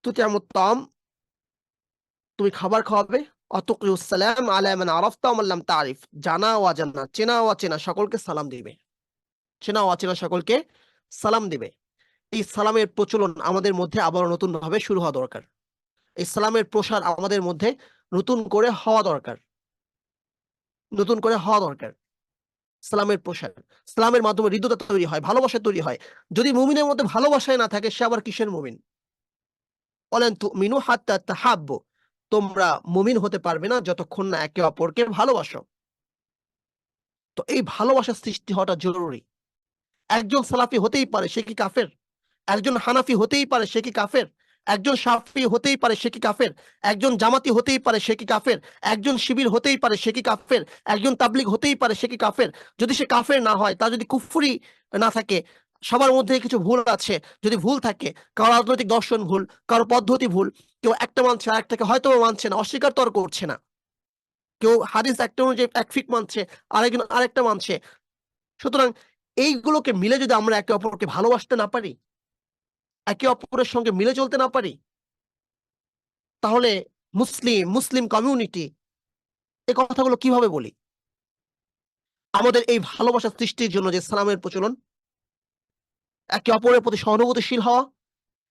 তুতিআমুত তাম, তুমি খাবার খাওয়াবে, অতুকরিউস সালাম আলা মান আরাফতা ওয়া মান লাম তারিফ, জানা ও অজানা, চেনা ও অচেনা সকলকে সালাম দিবে, চেনা ও অচেনা সকলকে সালাম দিবে। এই সালামের প্রচলন আমাদের মধ্যে আবার নতুন ভাবে শুরু হওয়া দরকার। এই সালামের প্রসার আমাদের মধ্যে নতুন করে হওয়া দরকার, নতুন করে হওয়া দরকার। সালামের প্রসার, সালামের মাধ্যমে হৃদ্যতা তৈরি হয়, ভালোবাসা তৈরি হয়। যদি মুমিনের মধ্যে ভালোবাসায় না থাকে, সে আবার কিসের মুমিন? বলেন তুমিনু হাত্তা তাহাব্বু, তোমরা মুমিন হতে পারবে না যতক্ষণ না একে অপরকে ভালোবাসো। তো এই ভালোবাসার সৃষ্টি হওয়াটা জরুরি। একজন সালাফি হতেই পারে, সে কি কাফের? একজন হানাফি হতেই পারে, সে কি কাফের? একজন শাফি হতেই পারে, সে কি কাফের? একজন জামাতি হতেই পারে, সে কি কাফের? একজন শিবির হতেই পারে, সে কি কাফের? একজন তাবলিগ হতেই পারে, সে কি কাফের? যদি সে কাফের না হয়, তার যদি কুফরি না থাকে, সবার মধ্যে কিছু ভুল আছে, যদি ভুল থাকে, কারো রাজনৈতিক দর্শন ভুল, কারো পদ্ধতি ভুল, কেউ একটা মানছে আরেকটাকে হয়তো মানছে না, অস্বীকার তর করছে না, কেউ হাদিস একটা অনুযায়ী এক ফিক মানছে, আরেকজন আরেকটা মানছে। সুতরাং এইগুলোকে মিলে যদি আমরা একে অপরকে ভালোবাসতে না পারি, একে অপরের সঙ্গে মিলে চলতে না পারি, তাহলে মুসলিম মুসলিম কমিউনিটি এই কথাগুলো কিভাবে বলি? আমাদের এই ভালোবাসা সৃষ্টির জন্য যে সালামের প্রচলন, একে অপরের প্রতি সহানুভূতিশীল হওয়া,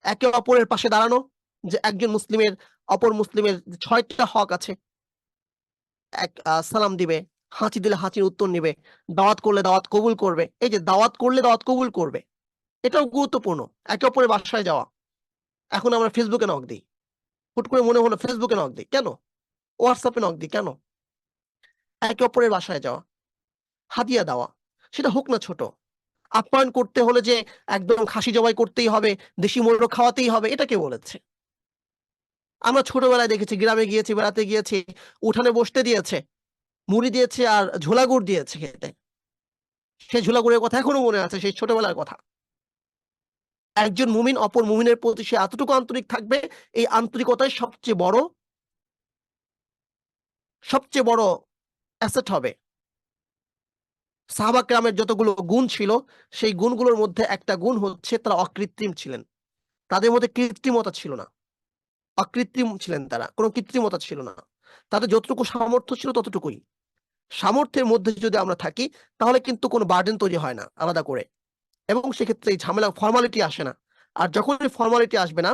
একে অপরের পাশে দাঁড়ানো, যে একজন মুসলিমের অপর মুসলিমের 6টা হক আছে, সালাম দিবে, হাঁচি দিলে হাঁচির উত্তর নিবে, দাওয়াত করলে দাওয়াত কবুল করবে। এই যে দাওয়াত করলে দাওয়াত কবুল করবে, এটাও গুরুত্বপূর্ণ। একে অপরের বাসায় যাওয়া, এখন আমরা ফেসবুকে নক দিই, হুট করে মনে হলো ফেসবুকে নক দিই, কেন? হোয়াটসঅ্যাপে নক দিই, কেন? একে অপরের বাসায় যাওয়া, হাদিয়া দেওয়া, সেটা হোক না ছোট। আপ্যায়ন করতে হলে যে একদম খাসি জবাই করতেই হবে, দেশি মোরগ খাওয়াতেই হবে, এটা কে বলেছে? আমরা ছোটবেলায় দেখেছি, গ্রামে গিয়েছি, বেড়াতে গিয়েছি, উঠানে বসতে দিয়েছে, মুড়ি দিয়েছে আর ঝোলা গুড় দিয়েছে খেতে। সেই ঝোলা গুড়ের কথা এখনো মনে আছে, সেই ছোটবেলার কথা। একজন মুমিন অপর মুমিনের প্রতি সে এতটুকু আন্তরিক থাকবে, এই আন্তরিকতাই সবচেয়ে বড় অ্যাসেট হবে। সাহাবা কেরামের যতগুলো গুণ ছিল, সেই গুণগুলোর মধ্যে একটা গুণ হচ্ছে তারা অকৃত্রিম ছিলেন। তাদের মধ্যে কৃত্রিমতা ছিল না, অকৃত্রিম ছিলেন তারা, কোনো কৃত্রিমতা ছিল না। তাদের যতটুকু সামর্থ্য ছিল ততটুকুই। সামর্থ্যের মধ্যে যদি আমরা থাকি, তাহলে কিন্তু কোনো বার্ডেন তৈরি হয় না আলাদা করে, এবং সেক্ষেত্রে এই ঝামেলা ফর্মালিটি আসে না। আর যখন ফর্মালিটি আসবে না,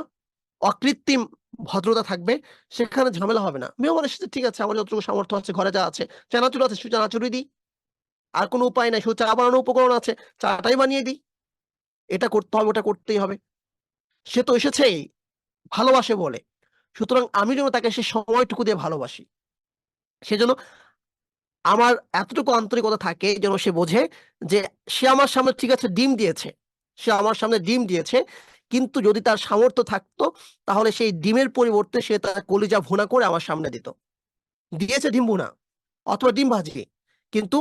অকৃত্রিম ভদ্রতা থাকবে, সেখানে ঝামেলা হবে না। মেহমান এসেছে, ঠিক আছে, আমার যতটুকু সামর্থ্য আছে, ঘরে যা আছে, চানাচুর আছে, সে চানাচুরই দিই। আর কোনো উপায় নাই, শুধু চা বানানোর উপকরণ আছে, চাটাই বানিয়ে দিই। এটা করতে হবে, ওটা করতেই হবে। সে তো এসেছেই ভালোবাসে বলে, সুতরাং আমি যেন তাকে সে সময়টুকু দিয়ে ভালোবাসি। সেজন্য আমার এতটুকু আন্তরিকতা থাকে যেন সে বোঝে যে সে আমার সামনে, ঠিক আছে, ডিম দিয়েছে, সে আমার সামনে ডিম দিয়েছে, কিন্তু যদি তার সামর্থ্য থাকতো, তাহলে সেই ডিমের পরিবর্তে সে তার কলিজা ভুনা করে আমার সামনে দিত। দিয়েছে ডিম ভুনা অথবা ডিম ভাজি, কিন্তু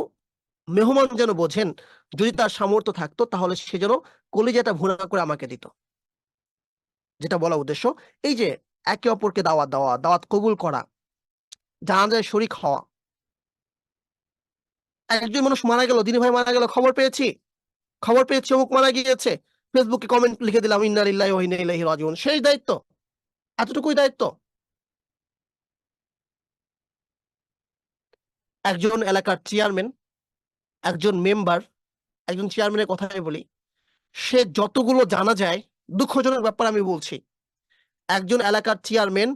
মেহমান যেন বোঝেন, যদি তার সামর্থ্য থাকতো, তাহলে সে যেন কলিজাটা ভুনা করে আমাকে দিত। যেটা বলা উদ্দেশ্য, এই যে একে অপরকে দাওয়াত দেওয়া, দাওয়াত কবুল করা, জানাজায় শরিক হওয়া। একজন মানুষ মারা গেল, দিনী ভাই মারা গেল, খবর পেয়েছি অমুক মারা গিয়েছে, ফেসবুকে কমেন্ট লিখে দিলাম ইন্না লিল্লাহি ওয়া ইন্না ইলাইহি রাজিউন। সেই দায়িত্ব, এতটুকুই দায়িত্ব। একজন এলাকার চেয়ারম্যান, একজন মেম্বার, একজন চেয়ারম্যানের কথাই বলি, সে যতগুলো জানা যায়, দুঃখজনক ব্যাপার আমি বলছি, একজন এলাকার চেয়ারম্যান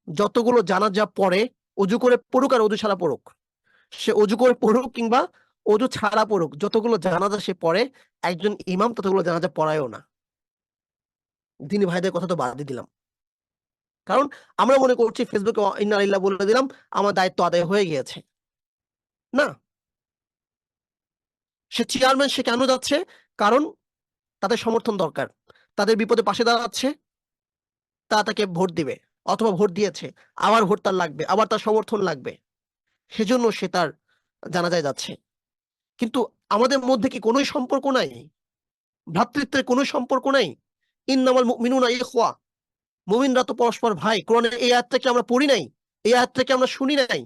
যতগুলো জানাজা পড়ে, অজু করে পড়ুক আর অজু ছাড়া পড়ুক, সে অজু করে পড়ুক কিংবা অজু ছাড়া পড়ুক, যতগুলো জানাজা সে পড়ে, একজন ইমাম ততগুলো জানাজা পড়ায়ও না। দিনী ভাইদের কথা তো বাদই দিলাম, কারণ আমরা মনে করছি ফেসবুকে ইন্না লিল্লাহ বলে দিলাম, আমার দায়িত্ব আদায় হয়ে গিয়েছে। না, সে চেয়ারম্যান, সে কেন যাচ্ছে? কারণ তাদের সমর্থন দরকার, তাদের বিপদে পাশে দাঁড়াচ্ছে, তাকে ভোট দিবে, অথবা ভোট দিয়েছে, আবার ভোট তার লাগবে, আবার তার সমর্থন লাগবে, সেজন্য সে তার জানাজায় যাচ্ছে। কিন্তু আমাদের মধ্যে কি কোনো সম্পর্ক নাই? ভ্রাতৃত্বের কোনো সম্পর্ক নাই? ইন্নামাল মুমিনুনা ইখওয়া, মুমিনরা তো পরস্পর ভাই। কোরআনের এই আয়াতটা কি আমরা পড়ি নাই? এই আয়াতটা কি আমরা শুনি নাই?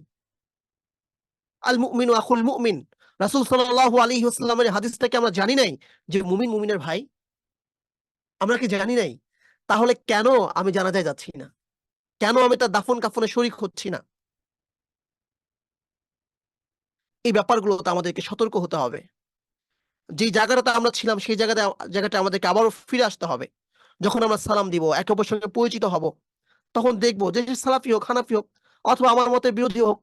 আল মুমিনু আখুল মুমিন, রাসূল সাল্লাল্লাহু আলাইহি ওয়াসাল্লামের হাদিসটাকে আমরা জানি নাই যে মুমিন মুমিনের ভাই? আমরা কি জানি নাই? তাহলে কেন আমি জানাজায় যাচ্ছি না? কেন আমি তার দাফন কাফনে শরীক হচ্ছি না? এই ব্যাপারগুলোতে আমাদেরকে সতর্ক হতে হবে। যে জায়গাটাতে আমরা ছিলাম, সেই জায়গাটা আমাদেরকে আবারও ফিরে আসতে হবে। যখন আমরা সালাম দিব, একে অপরের সঙ্গে পরিচিত হব, তখন দেখবো যে সে সালাফি হোক, হানাফি হোক, অথবা আমার মতের বিরোধী হোক,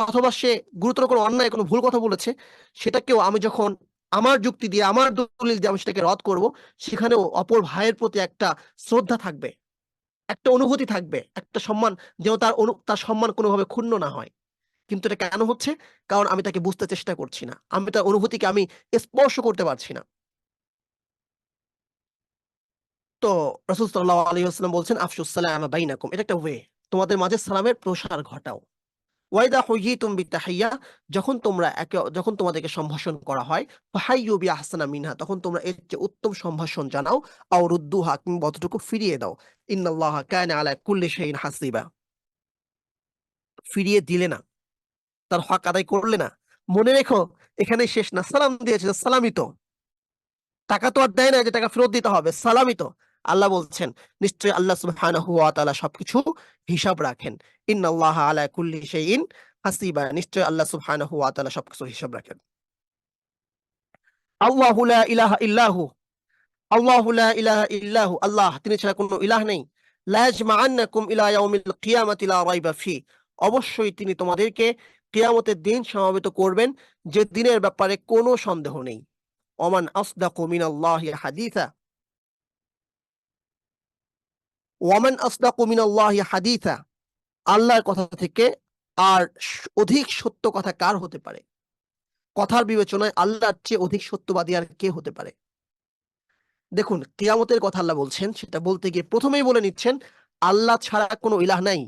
অথবা সে গুরুতর কোনো অন্যায়, কোনো ভুল কথা বলেছে, সেটাকেও আমি যখন আমার যুক্তি দিয়ে, আমার দলিল দিয়ে আমি সেটাকে রদ করব, সেখানেও অপর ভাইয়ের প্রতি একটা শ্রদ্ধা থাকবে, একটা অনুভূতি থাকবে, একটা সম্মান, যেন তার সম্মান কোনোভাবে ক্ষুণ্ণ না হয়। কিন্তু এটা কেন হচ্ছে? কারণ আমি তাকে বুঝতে চেষ্টা করছি না, আমি তার অনুভূতিকে আমি স্পর্শ করতে পারছি না। তো রাসূল সাল্লাল্লাহু আলাইহি ওয়াসাল্লাম বলছেন, আফশুস সালাম বাইনাকুম, এটা একটা ওয়ে, তোমাদের মাঝে সালামের প্রসার ঘটাও। ওয়াইদা হুইয়িতুম বিতাহিয়্যা, যখন তোমাদেরকে সম্ভাষণ করা হয়, ফাহাইয়্যু বিআহসানা মিনহা, তখন তোমরা এর চেয়ে উত্তম সম্ভাষণ জানাও, আও রুদ্দুহা, কিংবা অতটুকু ফিরিয়ে দাও। ইন্নাল্লাহা কানা আলা কুল্লি শাইইন হাসিবা, ফিরিয়ে দিলে না, তার হক আদায় করলে না, মনে রেখো এখানে শেষ না। সালাম দিয়েছে, সালামই তো, টাকা তো আর দেয় না যে টাকা ফেরত দিতে হবে, সালামই তো। আল্লাহ বলছেন, নিশ্চয়ই আল্লাহ সুবহানাহু ওয়া তাআলা সবকিছু হিসাব রাখেন। ইন্নাল্লাহা আলা কুল্লি শাইইন হাসিবা, নিশ্চয়ই আল্লাহ সুবহানাহু ওয়া তাআলা সবকিছু হিসাব রাখেন। আল্লাহু লা ইলাহা ইল্লাহু, আল্লাহু লা ইলাহা ইল্লাহু, আল্লাহ, তিনি ছাড়া কোনো ইলাহ নেই। লা ইয়াজমাআন্নাকুম ইলা ইয়াউমিল কিয়ামাতি লা রাইবা ফি, অবশ্যই তিনি তোমাদেরকে কিয়ামতের দিন সমবেত করবেন, যে দিনের ব্যাপারে কোনো সন্দেহ নেই। ওমান আসদাকু মিনাল্লাহি হাদিসা, ওয়ামান আসদাকু মিনাল্লাহি হাদিসা, আল্লাহর কথা থেকে আর অধিক সত্য কথা কার হতে পারে? কথার বিবেচনায় আল্লাহর চেয়ে অধিক সত্যবাদী আর কে হতে পারে? দেখুন, কিয়ামতের কথা আল্লাহ বলছেন, সেটা বলতে গিয়ে প্রথমেই বলে নিচ্ছেন, আল্লাহ ছাড়া কোনো ইলাহ নাই,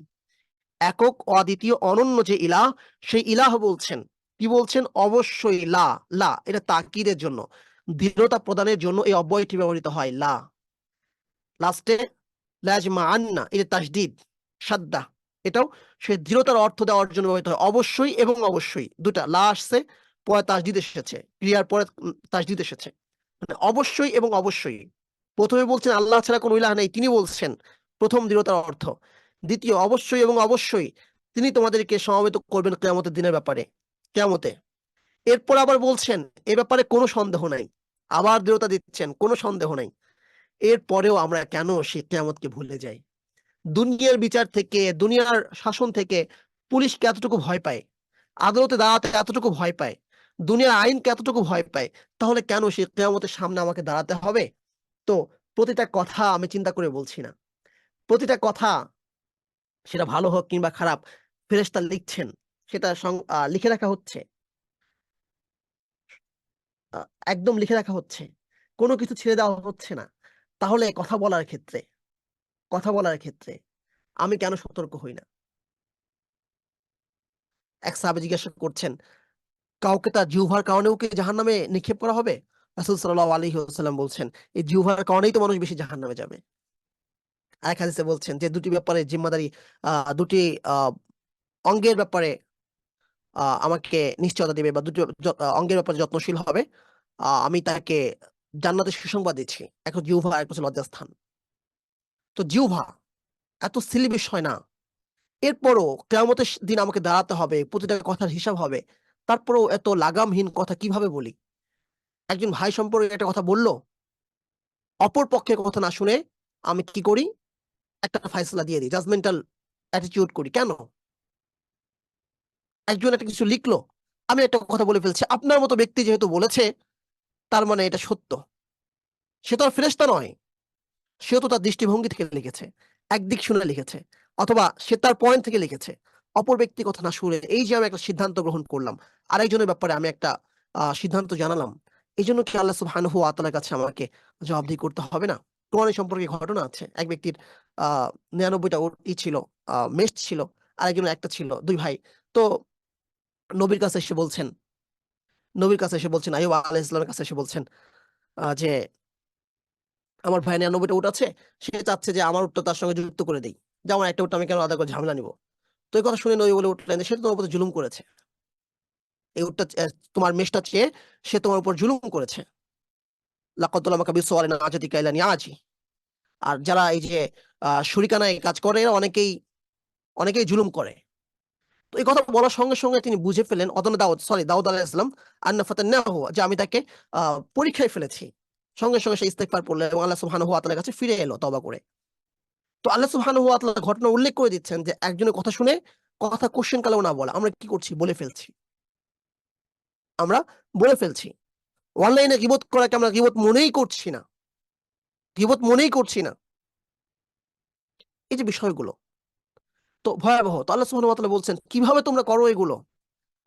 একক অদ্বিতীয় অনন্য যে ইলাহ, সেই ইলাহ বলছেন, কি বলছেন? অবশ্যই লা, লা এটা তাকিদের জন্য, দৃঢ়তা প্রদানের জন্য এই অব্যয়টি ব্যবহৃত হয়। লা লাস্টে লাজমা আন্না, এটা তাসদিদ সাদ্দা, এটাও সে দৃঢ়তার অর্থ দেওয়ার জন্য ব্যবহৃত হয়। অবশ্যই এবং অবশ্যই দুটা, লা আসছে পরে তাসদিদ এসেছে, ক্রিয়ার পরে তাসদিদ এসেছে, মানে অবশ্যই এবং অবশ্যই। প্রথমে বলছেন আল্লাহ ছাড়া কোনো ইলাহ নেই, তিনি বলছেন প্রথম দৃঢ়তার অর্থ। দ্বিতীয় অবশ্যই এবং অবশ্যই তিনি তোমাদেরকে সমবেত করবেন কিয়ামতের দিনের ব্যাপারে, কিয়ামতে। এরপর আবার বলছেন এ ব্যাপারে কোনো সন্দেহ নাই, আবার দৃঢ়তা দিচ্ছেন কোনো সন্দেহ নাই। এরপরেও আমরা কেন সেই কিয়ামতকে ভুলে যাই? দুনিয়ার বিচার থেকে, দুনিয়ার শাসন থেকে পুলিশকে এতটুকু ভয় পায়, আদালতে দাঁড়াতে এতটুকু ভয় পায়, দুনিয়ার আইনকে এতটুকু ভয় পায়, তাহলে কেন সেই কিয়ামতের সামনে আমাকে দাঁড়াতে হবে? তো প্রতিটা কথা আমি চিন্তা করে বলছি না, প্রতিটা কথা, সেটা ভালো হোক কিংবা খারাপ, ফেরেশতা লিখছেন, সেটা লিখে রাখা হচ্ছে, একদম লিখে রাখা হচ্ছে, কোনো কিছু ছেড়ে দেওয়া হচ্ছে না। তাহলে কথা বলার ক্ষেত্রে আমি কেন সতর্ক হই না? এক সাহাবী জিজ্ঞাসা করছেন, কাউকে তার জিহ্বার কারণেও কি জাহান্নামে নিক্ষেপ করা হবে? রাসূল সাল্লাল্লাহু আলাইহি ওয়াসাল্লাম বলছেন, এই জিহ্বার কারণেই তো মানুষ বেশি জাহান্নামে যাবে। আরেক হাদিসে বলছেন যে দুটি ব্যাপারে জিম্মাদারি, দুটি আ অঙ্গের ব্যাপারে আমাকে নিশ্চয়তা দিবে, বা দুটি অঙ্গের ব্যাপারে যত্নশীল হবে, আমি তাকে জান্নাতের সুসংবাদ দিচ্ছি। এক হচ্ছে জিহ্বা, আরেক হচ্ছে লজ্জাস্থান। তো জিহ্বা এত সিলি বিষয় না। এরপরও কিয়ামতের দিন আমাকে দাঁড়াতে হবে, প্রতিটা কথার হিসাব হবে। তারপরেও এত লাগামহীন কথা কিভাবে বলি? একজন ভাই সম্পর্কে একটা কথা বলল, অপর পক্ষের কথা না শুনে আমি কি করি? একটা ফায়সালা দিয়ে দিই, জাজমেন্টাল অ্যাটিটিউড করি। কেন? একজন একটা কিছু লিখলো, আমি একটা কথা বলে ফেলছি, আপনার মতো ব্যক্তি যেহেতু বলেছে তার মানে এটা সত্য। সে তো আর ফেরেশতা নয়, সেও তো তার দৃষ্টিভঙ্গি থেকে লিখেছে, একদিক শুনে লিখেছে, অথবা সে তার পয়েন্ট থেকে লিখেছে। অপর ব্যক্তির কথা না শুনে এই যে আমি একটা সিদ্ধান্ত গ্রহণ করলাম, আরেকজনের ব্যাপারে আমি একটা সিদ্ধান্ত জানালাম, এইজন্য কি আল্লাহ সুবহানাহু ওয়া তাআলার কাছে আমাকে জবাবদিহি করতে হবে না? কোরআন সম্পর্কে ঘটনা আছে, এক ব্যক্তির ৯৯টা ছিল, মেষ ছিল, আরেকজনের একটা ছিল, ২ ভাই। তো নবীর কাছে এসে বলছেন, আইয়ুব আলাইহিস সালামের কাছে এসে বলছেন যে আমার ভাই ৯৯টা উট আছে, সে চাচ্ছে যে আমার উটটা তার সঙ্গে যুক্ত করে দেই। যে আমার একটা উট আমি কেন আলাদা করে ঝামেলা নিব? তো এই কথা শুনে নবী বলে উঠলেন যে, "সে তো তোমার উপর জুলুম করেছে। এই উটটা তোমার মেষটা চেয়ে সে তোমার উপর জুলুম করেছে। লাকাদ যালামাকা বিসওয়ারি নাজাতিকা ইলা নিআজি।" আর যারা এই যে শরিকানায় কাজ করে এরা অনেকেই জুলুম করে। তো এই কথা বলার সঙ্গে, সঙ্গে তিনি বুঝে ফেললেন, দাউদ আলাইহিস সালাম, আন্না ফাতান্নাহু, যে আমি তাকে আ পরীক্ষায় ফেলেছি। সঙ্গে, সঙ্গে সে ইস্তেগফার পড়লেন এবং আল্লাহ সুবহানাহু ওয়া তাআলার কাছে ফিরে এলো তওবা করে। তো আল্লাহ সুবহানাহু ওয়া তাআলা ঘটনা উল্লেখ করে দিচ্ছেন যে একজনের কথা শুনে কথা কোয়েশ্চেন কালেও না বলা। আমরা কি করছি? বলে ফেলছি। আমরা বলে ফেলছি। অনলাইনে গীবত করাকে আমরা গীবত মনেই করছি না। গীবত মনেই করছি না। এই যে বিষয়গুলো, তো ভয়াবহ। তো আল্লাহ সুবহানাহু ওয়া তাআলা বলছেন, "কিভাবে তোমরা করো এগুলো?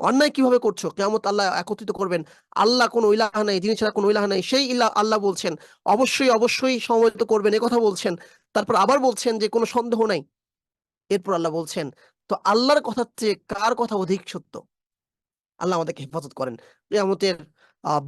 অন্যায় কিভাবে করছো? কিয়ামত আল্লাহ একত্রিত করবেন। আল্লাহ কোনো ইলাহ নাই, যিনি ছাড়া কোনো ইলাহ নাই। সেই আল্লাহ বলছেন, অবশ্যই, অবশ্যই সমবেত করবেন, এ কথা বলছেন। তারপর আবার বলছেন যে কোনো সন্দেহ নাই।" এরপর আল্লাহ বলছেন, তো আল্লাহর কথার চেয়ে কার কথা অধিক সত্য? আল্লাহ আমাদেরকে হেফাজত করেন। কিয়ামতের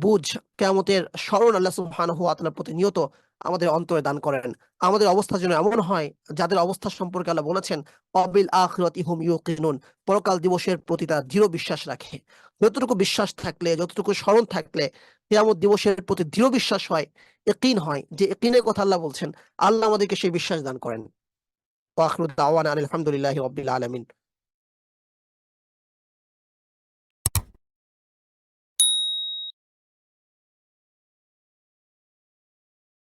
বুঝ, কিয়ামতের স্মরণ আল্লাহ সুবহানাহু ওয়া তাআলা প্রতিনিয়ত আমাদের অন্তরে দান করেন। আমাদের অবস্থা যেন এমন হয়, যাদের অবস্থা সম্পর্কে আল্লাহ বলেছেন, "ওয়াবিল আখিরাতি হুম ইউকিনুন", পরকাল দিবসের প্রতি তারা দৃঢ় বিশ্বাস রাখে। যতটুকু বিশ্বাস থাকলে, যতটুকু স্মরণ থাকলে কিয়ামত দিবসের প্রতি দৃঢ় বিশ্বাস হয়, ইয়াকিন হয়, যে ইয়াকিনের কথা আল্লাহ বলছেন, আল্লাহ আমাদেরকে সেই বিশ্বাস দান করেন। ওয়া আখিরু দাওয়ানা আনিল হামদুলিল্লাহি রাব্বিল আলামিন।